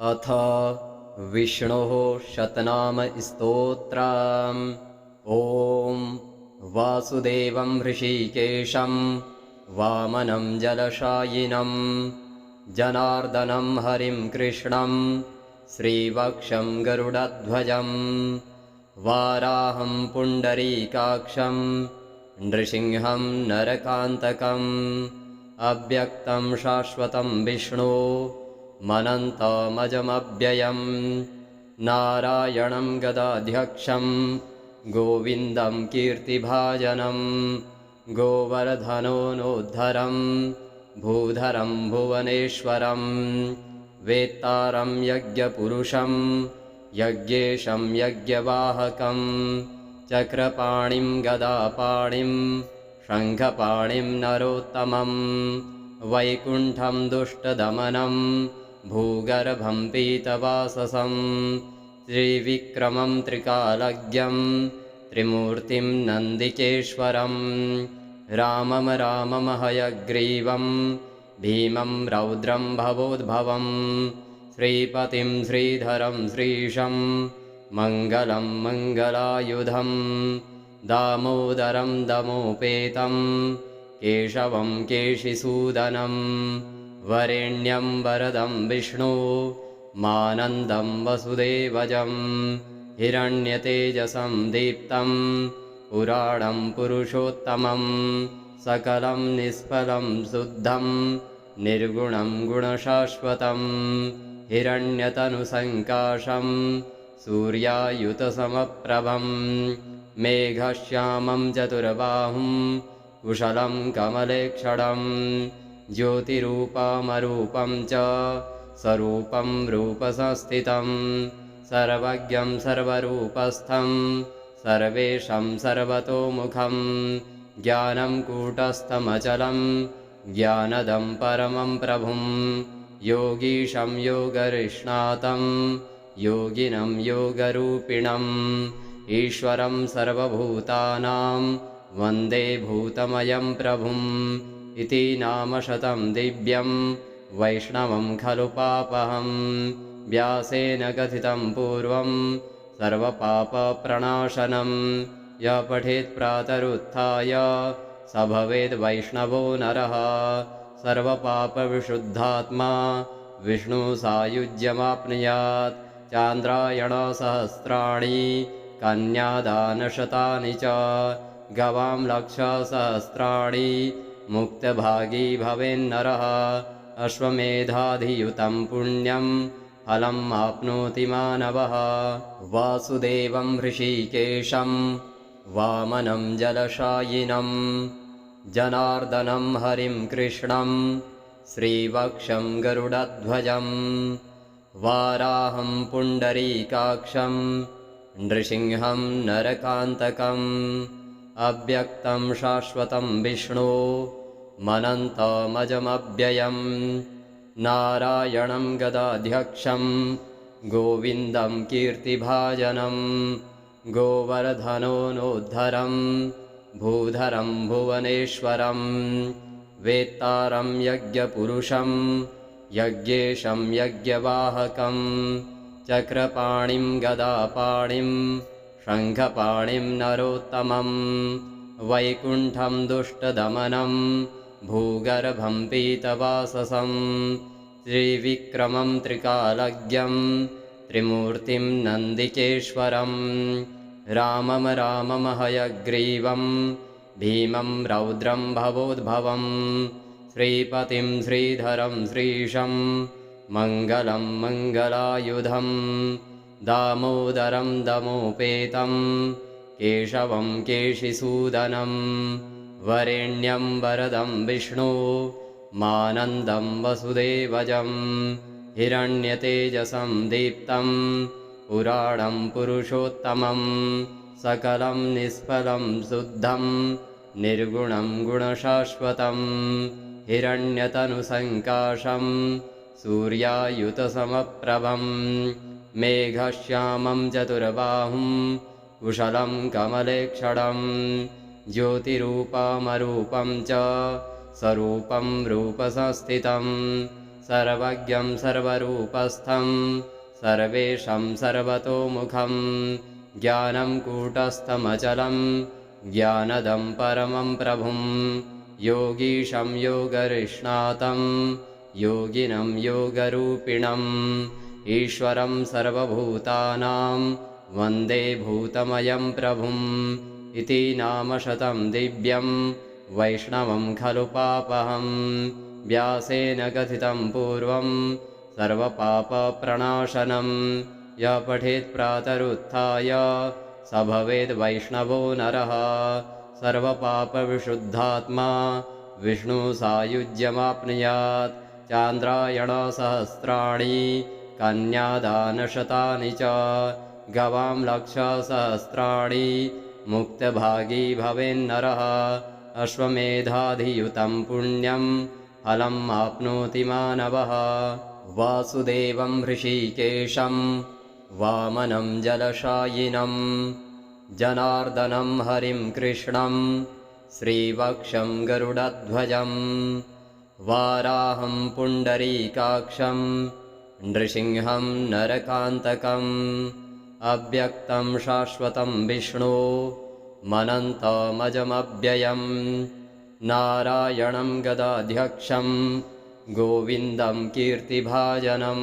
अथ विष्णोः शतनाम स्तोत्रम्। ॐ वासुदेवं हृषीकेशं वामनं जलशायिनं जनार्दनं हरिं कृष्णं श्रीवक्षं गरुडध्वजं वाराहं पुण्डरीकाक्षं नृसिंहं नरकान्तकम् अव्यक्तं शाश्वतं विष्णु मनन्तमजमव्ययम् नारायणं गदाध्यक्षं गोविन्दं कीर्तिभाजनं गोवर्धनोनुद्धरं भूधरं भुवनेश्वरं वेत्तारं यज्ञपुरुषं यज्ञेशं यज्ञवाहकं चक्रपाणिं गदापाणिं शङ्खपाणिं नरोत्तमं वैकुण्ठं दुष्टदमनं भूगर्भं पीतवाससं त्रिविक्रमं त्रिकालज्ञं त्रिमूर्तिं नन्दिकेश्वरं रामं रामं हयग्रीवं भीमं रौद्रं भवोद्भवं श्रीपतिं श्रीधरं श्रीशं मङ्गलं मङ्गलायुधं दामोदरं दमोपेतं केशवं केशिसूदनं वरेण्यं वरदं विष्णु मानन्दं वसुदेवजं हिरण्यतेजसं दीप्तं पुराणं पुरुषोत्तमं सकलं निष्फलं शुद्धं निर्गुणं गुणशाश्वतं हिरण्यतनुसङ्काशं सूर्यायुतसमप्रभं मेघश्यामं चतुर्बाहुं कुशलं कमलेक्षणं ज्योतिरूपमरूपं च स्वरूपं रूपसंस्थितं सर्वज्ञं सर्वरूपस्थं सर्वेशं सर्वतोमुखं ज्ञानं कूटस्थमचलं ज्ञानदं परमं प्रभुं योगीशं योगरिष्णातं योगिनं योगरूपिणम् ईश्वरं सर्वभूतानां वन्दे भूतमयं प्रभुम् इति नामशतं दिव्यं वैष्णवं खलु पापहं व्यासेन कथितं पूर्वं सर्वपापप्रणाशनं यः पठेत् प्रातरुत्थाय स भवेद् वैष्णवो नरः सर्वपापविशुद्धात्मा विष्णुसायुज्यमाप्नुयात् चान्द्रायणसहस्राणि कन्यादानशतानि च गवां लक्षसहस्राणि मुक्तभागी भवेन्नरः अश्वमेधाधियुतं पुण्यं फलम् आप्नोति मानवः वासुदेवं हृषीकेशं वामनं जलशायिनं जनार्दनं हरिं कृष्णं श्रीवक्षं गरुडध्वजं वाराहं पुण्डरीकाक्षं नृसिंहं नरकान्तकम् अव्यक्तं शाश्वतं विष्णु मनन्तमजमव्ययं नारायणं गदाध्यक्षं गोविन्दं कीर्तिभाजनं गोवर्धनोनुद्धरं भूधरं भुवनेश्वरं वेत्तारं यज्ञपुरुषं यज्ञेशं यज्ञवाहकं चक्रपाणिं गदापाणिं शङ्खपाणिं नरोत्तमं वैकुण्ठं दुष्टदमनं भूगर्भं पीतवाससं त्रिविक्रमं त्रिकालज्ञं त्रिमूर्तिं नन्दिकेश्वरं रामं रामं हयग्रीवं भीमं रौद्रं भवोद्भवं श्रीपतिं श्रीधरं श्रीशं मङ्गलं मङ्गलायुधं दामोदरं दमोपेतं केशवं केशिसूदनं वरेण्यं वरदं विष्णु मानन्दं वसुदेवजं हिरण्यतेजसं दीप्तं पुराणं पुरुषोत्तमं सकलं निष्फलं शुद्धं निर्गुणं गुणशाश्वतं हिरण्यतनुसङ्काशं सूर्यायुतसमप्रभं मेघश्यामं चतुर्बाहुं कुशलं कमलेक्षणं ज्योतिरूपमरूपं च स्वरूपं रूपसंस्थितं सर्वज्ञं सर्वरूपस्थं सर्वेशं सर्वतोमुखं ज्ञानं कूटस्थमचलं ज्ञानदं परमं प्रभुं योगीशं योगरिष्णातं योगिनं योगरूपिणम् ईश्वरं सर्वभूतानां वन्दे भूतमयं प्रभुम् इति नामशतं दिव्यं वैष्णवं खलु पापहं व्यासेन कथितं पूर्वं सर्वपापप्रणाशनं यः पठेत् प्रातरुत्थाय स भवेद् वैष्णवो नरः सर्वपापविशुद्धात्मा विष्णुसायुज्यमाप्नुयात् चान्द्रायणसहस्राणि कन्यादानशतानि च गवां लक्षसहस्राणि मुक्तभागी भवेन्नरः अश्वमेधाधियुतं पुण्यं फलम् आप्नोति मानवः वासुदेवं हृषीकेशं वामनं जलशायिनं जनार्दनं हरिं कृष्णं श्रीवक्षं गरुडध्वजं वाराहं पुण्डरीकाक्षं नृसिंहं नरकान्तकम् अव्यक्तं शाश्वतं विष्णो मनन्तमजमव्ययं नारायणं गदाध्यक्षं गोविन्दं कीर्तिभाजनं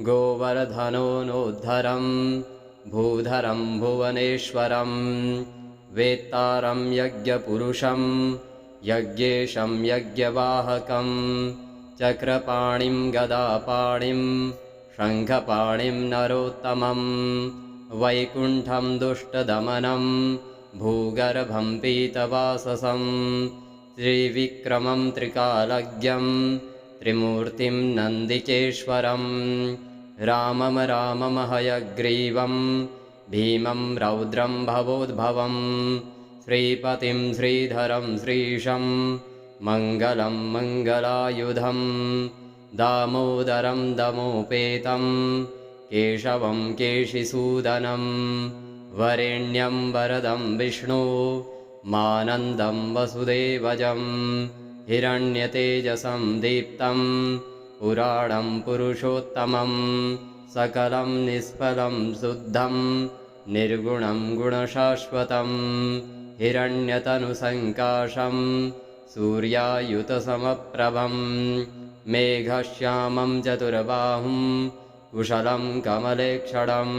गोवर्धनोऽनोद्धरं भूधरं भुवनेश्वरं वेत्तारं यज्ञपुरुषं यज्ञेशं यज्ञवाहकं चक्रपाणिं गदापाणिं शङ्खपाणिं नरोत्तमं वैकुण्ठं दुष्टदमनं भूगर्भं पीतवाससं त्रिविक्रमं त्रिकालज्ञं त्रिमूर्तिं नन्दिकेश्वरं रामं हयग्रीवं भीमं रौद्रं भवोद्भवं श्रीपतिं श्रीधरं श्रीशं मङ्गलं मङ्गलायुधं दामोदरं दमोपेतं केशवं केशिसूदनं वरेण्यं वरदं विष्णु मानन्दं वसुदेवजं हिरण्यतेजसं दीप्तं पुराणं पुरुषोत्तमं सकलं निष्फलं शुद्धं निर्गुणं गुणशाश्वतं हिरण्यतनुसङ्काशं सूर्यायुतसमप्रभं मेघश्यामं चतुर्बाहुं कुशलं कमलेक्षणं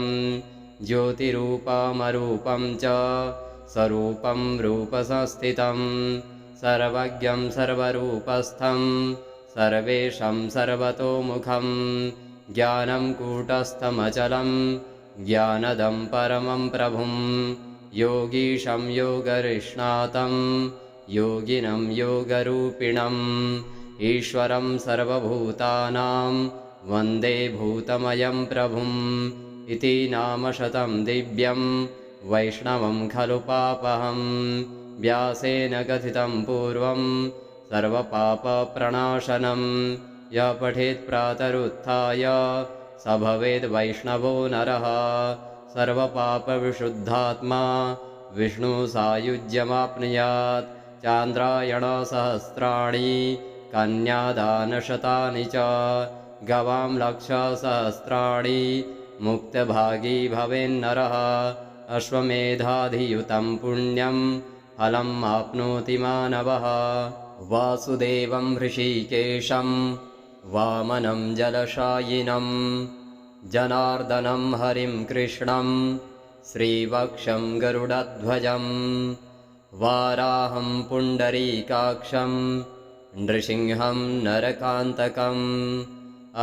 ज्योतिरूपमरूपं च स्वरूपं रूपसंस्थितं सर्वज्ञं सर्वरूपस्थं सर्वेशं सर्वतोमुखं ज्ञानं कूटस्थमचलं ज्ञानदं परमं प्रभुं योगीशं योगरिष्णातं योगिनं योगरूपिणम् ईश्वरं सर्वभूतानां वन्दे भूतमयं प्रभुम् इति नामशतं दिव्यं वैष्णवं खलु पापहं व्यासेन कथितं पूर्वं सर्वपापप्रणाशनं यः पठेत् प्रातरुत्थाय स भवेद् वैष्णवो नरः सर्वपापविशुद्धात्मा विष्णुसायुज्यमाप्नुयात् चान्द्रायणसहस्राणि कन्यादानशतानि च गवां लक्षसहस्राणि मुक्तभागी भवेन्नरः अश्वमेधाधियुतं पुण्यं फलम् आप्नोति मानवः वासुदेवं हृषीकेशं वामनं जलशायिनं जनार्दनं हरिं कृष्णं श्रीवक्षं गरुडध्वजं वाराहं पुण्डरीकाक्षं नृसिंहं नरकान्तकम्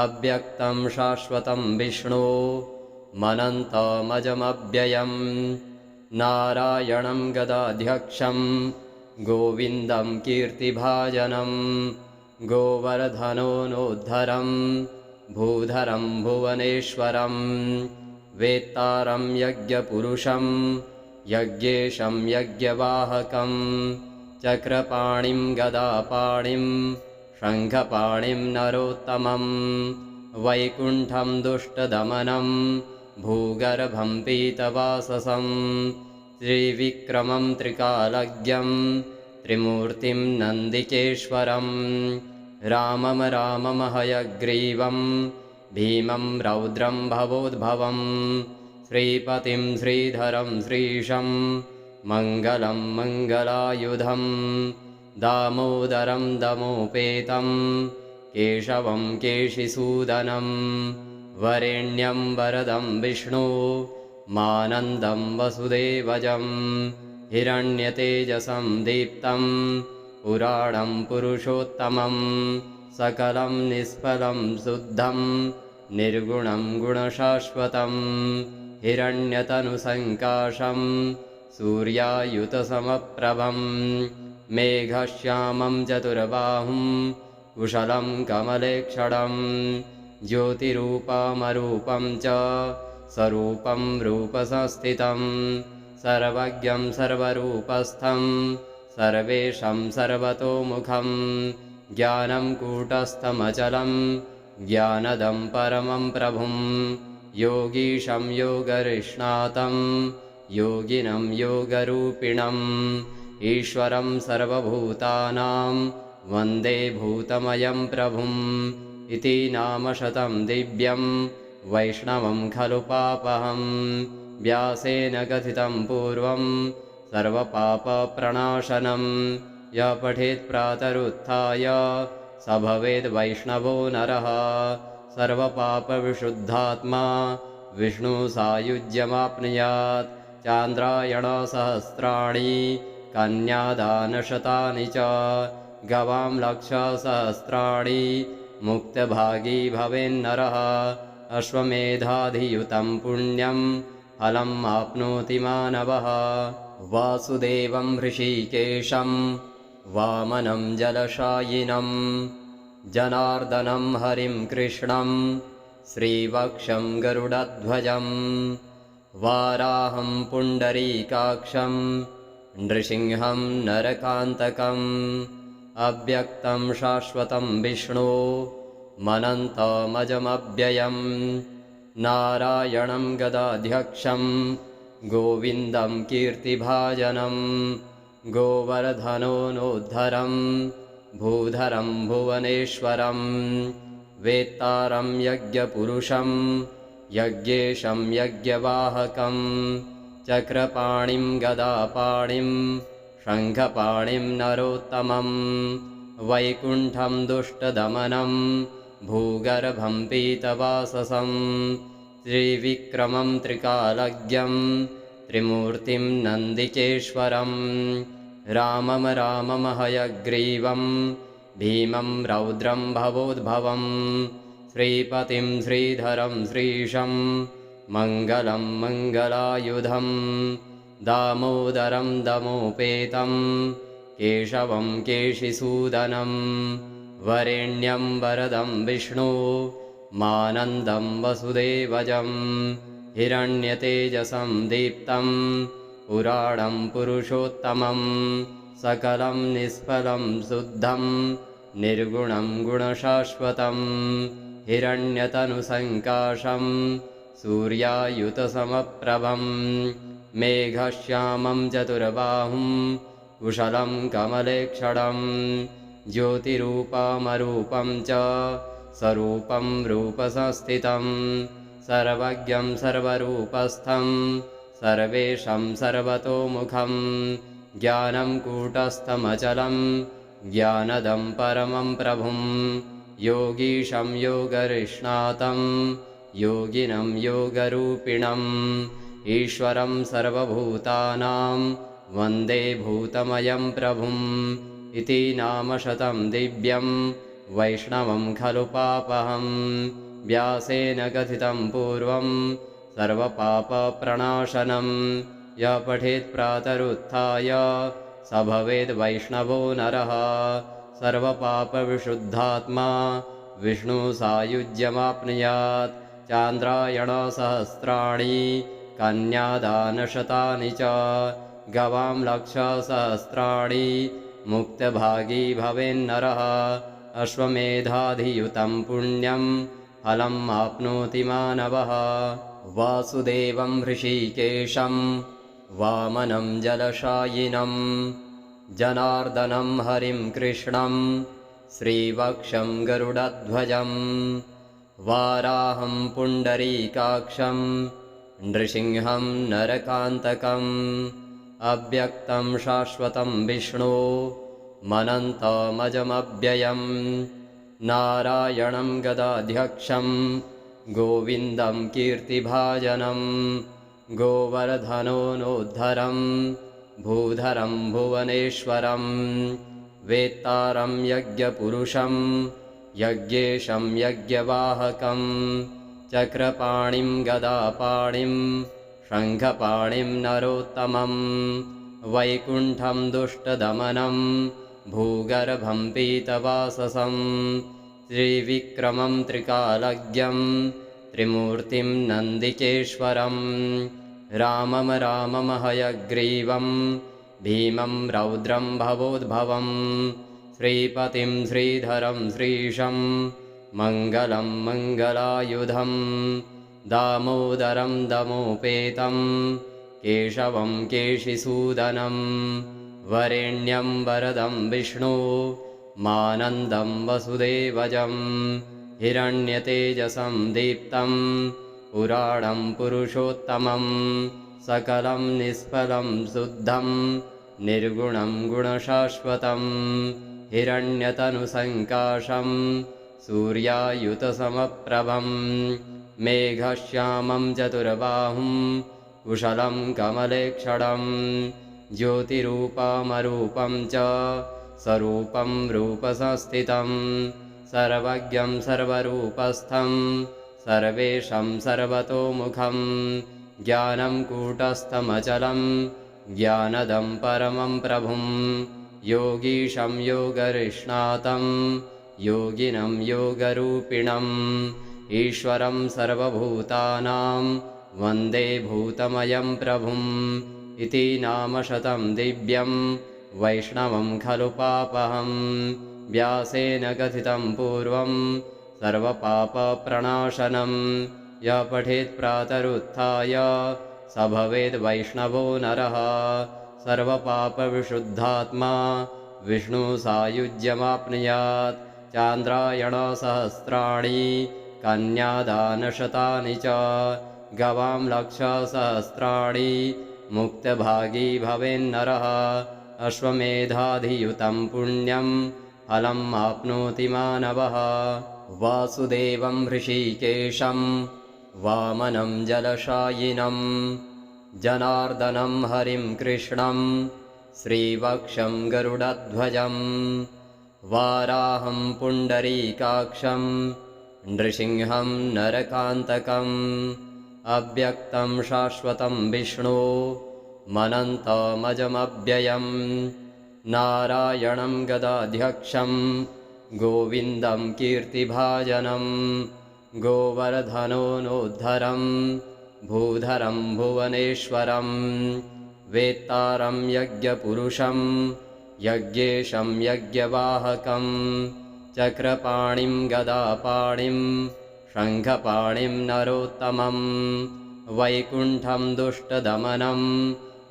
अव्यक्तं शाश्वतं विष्णो मनन्तमजमव्ययं नारायणं गदाध्यक्षं गोविन्दं कीर्तिभाजनं गोवर्धनोऽनोद्धरं भूधरं भुवनेश्वरं वेत्तारं यज्ञपुरुषं यज्ञेशं यज्ञवाहकं चक्रपाणिं गदापाणिं शङ्खपाणिं नरोत्तमं वैकुण्ठं दुष्टदमनं भूगर्भं पीतवाससं त्रिविक्रमं त्रिकालज्ञं त्रिमूर्तिं नन्दिकेश्वरं रामं रामं हयग्रीवं भीमं रौद्रं भवोद्भवं श्रीपतिं श्रीधरं श्रीशं मङ्गलं मङ्गलायुधं दामोदरं दमोपेतं केशवं केशिसूदनं वरेण्यं वरदं विष्णु मानन्दं वसुदेवजं हिरण्यतेजसं दीप्तं पुराणं पुरुषोत्तमं सकलं निष्फलं शुद्धं निर्गुणं गुणशाश्वतं हिरण्यतनुसङ्काशं सूर्यायुतसमप्रभं मेघश्यामं चतुर्बाहुं कुशलं कमलेक्षणं ज्योतिरूपमरूपं च स्वरूपं रूपसंस्थितं सर्वज्ञं सर्वरूपस्थं सर्वेशं सर्वतोमुखं ज्ञानं कूटस्थमचलं ज्ञानदं परमं प्रभुं योगीशं योगरिष्णातं योगिनं योगरूपिणम् ईश्वरं सर्वभूतानां वन्दे भूतमयं प्रभुम् इति नामशतं दिव्यं वैष्णवं खलु पापहं व्यासेन कथितं पूर्वं सर्वपापप्रणाशनं यः पठेत् प्रातरुत्थाय स भवेद् वैष्णवो नरः सर्वपापविशुद्धात्मा विष्णुसायुज्यमाप्नुयात् चान्द्रायणसहस्राणि कन्यादानशतानि च गवां लक्षसहस्राणि मुक्तभागी भवेन्नरः अश्वमेधाधियुतं पुण्यं फलम् आप्नोति मानवः वासुदेवं हृषीकेशं वामनं जलशायिनं जनार्दनं हरिं कृष्णं श्रीवक्षं गरुडध्वजं वाराहं पुण्डरीकाक्षं नृसिंहं नरकान्तकम् अव्यक्तं शाश्वतं विष्णु मनन्तमजमव्ययं नारायणं गदाध्यक्षं गोविन्दं कीर्तिभाजनं गोवर्धनोनुद्धरं भूधरं भुवनेश्वरं वेत्तारं यज्ञपुरुषं यज्ञेशं यज्ञवाहकं चक्रपाणिं गदापाणिं शङ्खपाणिं नरोत्तमं वैकुण्ठं दुष्टदमनं भूगर्भं पीतवाससं त्रिविक्रमं त्रिकालज्ञं त्रिमूर्तिं नन्दिकेश्वरं रामं रामं हयग्रीवं भीमं रौद्रं भवोद्भवं श्रीपतिं श्रीधरं श्रीशं मङ्गलं मङ्गलायुधं दामोदरं दमोपेतं केशवं केशिसूदनं वरेण्यं वरदं विष्णु मानन्दं वसुदेवजं हिरण्यतेजसं दीप्तं पुराणं पुरुषोत्तमं सकलं निष्फलं शुद्धं निर्गुणं गुणशाश्वतं हिरण्यतनुसङ्काशं सूर्यायुतसमप्रभं मेघश्यामं चतुर्बाहुं कुशलं कमलेक्षणं ज्योतिरूपमरूपं च स्वरूपं रूपसंस्थितं सर्वज्ञं सर्वरूपस्थं सर्वेशं सर्वतोमुखं ज्ञानं कूटस्थमचलं ज्ञानदं परमं प्रभुं योगीशं योगरिष्णातं योगिनं योगरूपिणम् ईश्वरं सर्वभूतानां वन्दे भूतमयं प्रभुम् इति नामशतं दिव्यं वैष्णवं खलु पापहं व्यासेन कथितं पूर्वं सर्वपापप्रणाशनं यः पठेत् प्रातरुत्थाय स भवेद् वैष्णवो नरः सर्वपापविशुद्धात्मा विष्णुसायुज्यमाप्नुयात् चान्द्रायणसहस्राणि कन्यादानशतानि च गवां लक्षसहस्राणि मुक्तभागी भवेन्नरः अश्वमेधाधियुतं पुण्यं फलम् आप्नोति मानवः वासुदेवं हृषीकेशं वामनं जलशायिनं जनार्दनं हरिं कृष्णं श्रीवक्षं गरुडध्वजं वाराहं पुण्डरीकाक्षं नृसिंहं नरकान्तकम् अव्यक्तं शाश्वतं विष्णो मनन्तमजमव्ययं नारायणं गदाध्यक्षं गोविन्दं कीर्तिभाजनं गोवर्धनोऽनोद्धरं भूधरं भुवनेश्वरं वेत्तारं यज्ञपुरुषं यज्ञेशं यज्ञवाहकं चक्रपाणिं गदापाणिं शङ्खपाणिं नरोत्तमं वैकुण्ठं दुष्टदमनं भूगर्भं पीतवाससं त्रिविक्रमं त्रिकालज्ञं त्रिमूर्तिं नन्दिकेश्वरं रामं रामं हयग्रीवं भीमं रौद्रं भवोद्भवं श्रीपतिं श्रीधरं श्रीशं मङ्गलं मङ्गलायुधं दामोदरं दमोपेतं केशवं केशिसूदनं वरेण्यं वरदं विष्णु मानन्दं वसुदेवजं हिरण्यतेजसं दीप्तं पुराणं पुरुषोत्तमं सकलं निष्फलं शुद्धं निर्गुणं गुणशाश्वतं हिरण्यतनुसङ्काशं सूर्यायुतसमप्रभं मेघश्यामं चतुर्बाहुं कुशलं कमलेक्षणं ज्योतिरूपमरूपं च स्वरूपं रूपसंस्थितं सर्वज्ञं सर्वरूपस्थं सर्वेशं सर्वतोमुखं ज्ञानं कूटस्थमचलं ज्ञानदं परमं प्रभुं योगीशं योगरिष्णातं योगिनं योगरूपिणम् ईश्वरं सर्वभूतानां वन्दे भूतमयं प्रभुम् इति नामशतं दिव्यं वैष्णवं खलु पापहं व्यासेन कथितं पूर्वं सर्वपापप्रणाशनं यः पठेत् प्रातरुत्थाय स भवेद् वैष्णवो नरः सर्वपापविशुद्धात्मा विष्णुसायुज्यमाप्नुयात् चान्द्रायणसहस्राणि कन्यादानशतानि च गवां लक्षसहस्राणि मुक्तभागी भवेन्नरः अश्वमेधाधियुतं पुण्यं फलम् आप्नोति मानवः वासुदेवं हृषीकेशं वामनं जलशायिनं जनार्दनं हरिं कृष्णं श्रीवक्षं गरुडध्वजं वाराहं पुण्डरीकाक्षं नृसिंहं नरकान्तकम् अव्यक्तं शाश्वतं विष्णो मनन्तमजमव्ययं नारायणं गदाध्यक्षं गोविन्दं कीर्तिभाजनं गोवर्धनोऽनोद्धरं भूधरं भुवनेश्वरं वेत्तारं यज्ञपुरुषं यज्ञेशं यज्ञवाहकं चक्रपाणिं गदापाणिं शङ्खपाणिं नरोत्तमं वैकुण्ठं दुष्टदमनं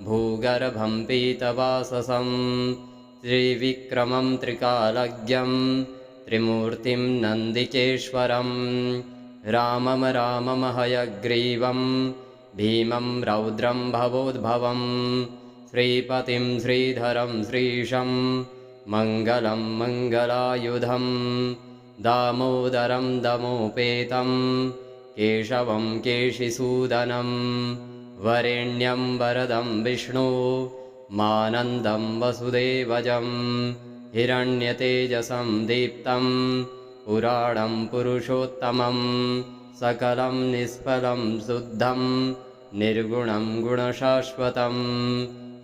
भूगर्भं पीतवाससं त्रिविक्रमं त्रिकालज्ञं त्रिमूर्तिं नन्दिकेश्वरं रामं रामं हयग्रीवं भीमं रौद्रं भवोद्भवं श्रीपतिं श्रीधरं श्रीशं मङ्गलं मङ्गलायुधं दामोदरं दमोपेतं केशवं केशिसूदनं वरेण्यं वरदं विष्णु मानन्दं वसुदेवजं हिरण्यतेजसं दीप्तं पुराणं पुरुषोत्तमं सकलं निष्फलं शुद्धं निर्गुणं गुणशाश्वतं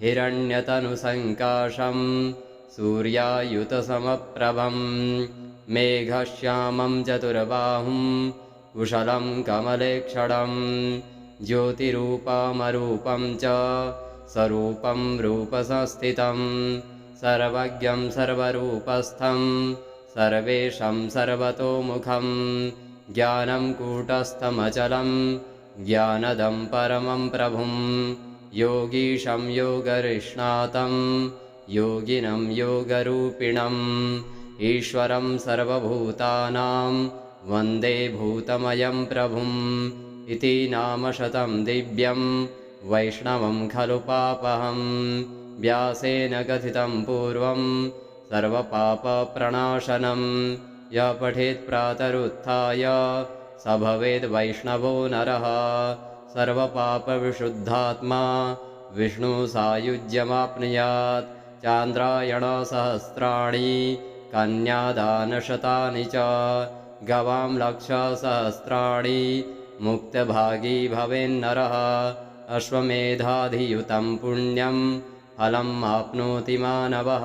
हिरण्यतनुसङ्काशं सूर्यायुतसमप्रभं मेघश्यामं चतुर्बाहुं कुशलं कमलेक्षणं ज्योतिरूपमरूपं च स्वरूपं रूपसंस्थितं सर्वज्ञं सर्वरूपस्थं सर्वेशं सर्वतोमुखं ज्ञानं कूटस्थमचलं ज्ञानदं परमं प्रभुं योगीशं योगरिष्णातं योगिनं योगरूपिणम् ईश्वरं सर्वभूतानां वन्दे भूतमयं प्रभुम् इति नामशतं दिव्यं वैष्णवं खलु पापहं व्यासेन कथितं पूर्वं सर्वपापप्रणाशनं य पठेत् प्रातरुत्थाय स भवेद् वैष्णवो नरः सर्वपापविशुद्धात्मा विष्णुसायुज्यमाप्नुयात् चान्द्रायणसहस्राणि कन्यादानशतानि च गवां लक्षसहस्राणि मुक्तभागी भवेन्नरः अश्वमेधाधियुतं पुण्यं फलम् आप्नोति मानवः।